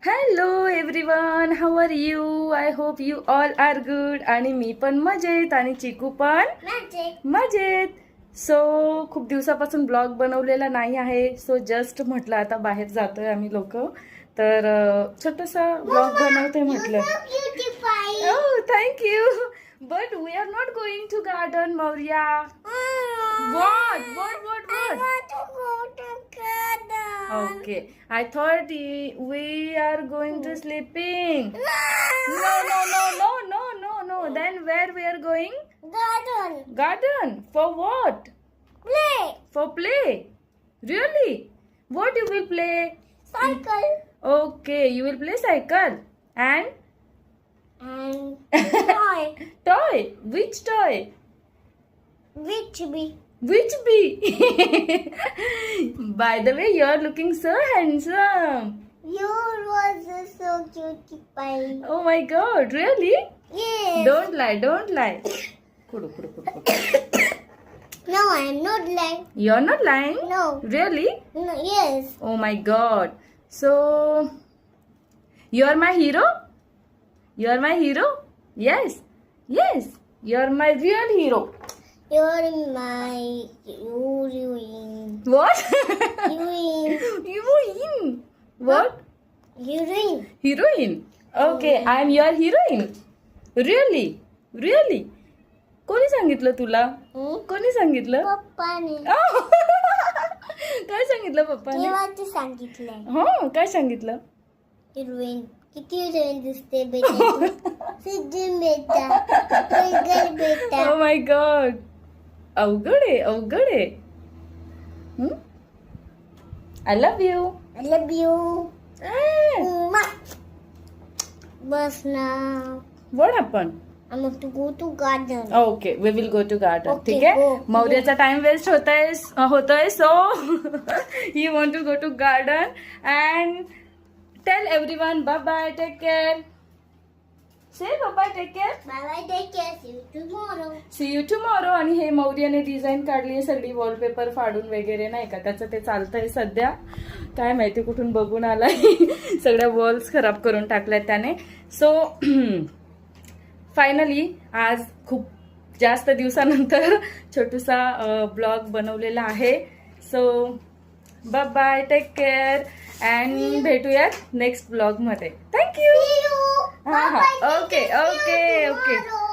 Hello everyone, how are you? I hope you all are good. आणि मी पण मजेत आणि चिकू पण मजेत. सो खूप दिवसापासून ब्लॉग बनवलेला नाही आहे. सो जस्ट म्हटलं आता बाहेर जातोय आम्ही लोक, तर छोटासा ब्लॉग बनवते म्हटलं. Oh thank you. But we are not going to garden Maurya. What? I want to go to garden. Okay, I thought we are going to sleeping. No. Then where we are going? Garden. Garden. For what? Play. For play. Really? What you will play? Cycle. Okay, you will play cycle. And And toy. toy. Which toy? Which bee? Which bee? By the way, you are looking so handsome. You was so cute pie. Oh my God, really? Yes. Don't lie. Kudu. No, I am not lying. You're not lying? No. Really? No. Yes. Oh my God. So, you're my hero? You're my hero? Yes. You're my real hero. You're my heroine. What? Heroine. Heroine. What? Heroine. Heroine. Okay, I'm your heroine. Really? कोणी सांगितलं तुला? कोणी सांगितलं? पप्पाने काय सांगितलं पप्पाने? तेव्हा ते सांगितलंय. हो, काय सांगितलं? हिरोईन किती हिरोईन दिसते बेटा तू. सिद्धी बेटा ट्विंकल बेटा. Oh my God. अवघड आहे. I love you. I love you. बस ना. What happened? I want to go to garden. Okay, we will go to garden. Okay, ठीक आहे? go. मौर्याचा टाइम वेस्ट होतोय so he want to go to garden and tell everyone bye bye, take care. Say bye bye, take care. Bye bye, take care. See you tomorrow. See you tomorrow. आणि हे मौर्याने design काढली सगळी wallpaper फाडून वगैरे, नाही का? त्याचं ते चालतंय सध्या. काय माहिती कुठून बघून आलाय. सगळ्या वॉल्स खराब करून टाकल्यात त्याने. सो फायनली आज खूप जास्त दिवसानंतर छोटूसा ब्लॉग बनवलेला आहे. So bye bye, take care and भेटूयात नेक्स्ट ब्लॉग मध्ये. थँक्यू. See you. हा. Bye bye, take okay. care. See you tomorrow.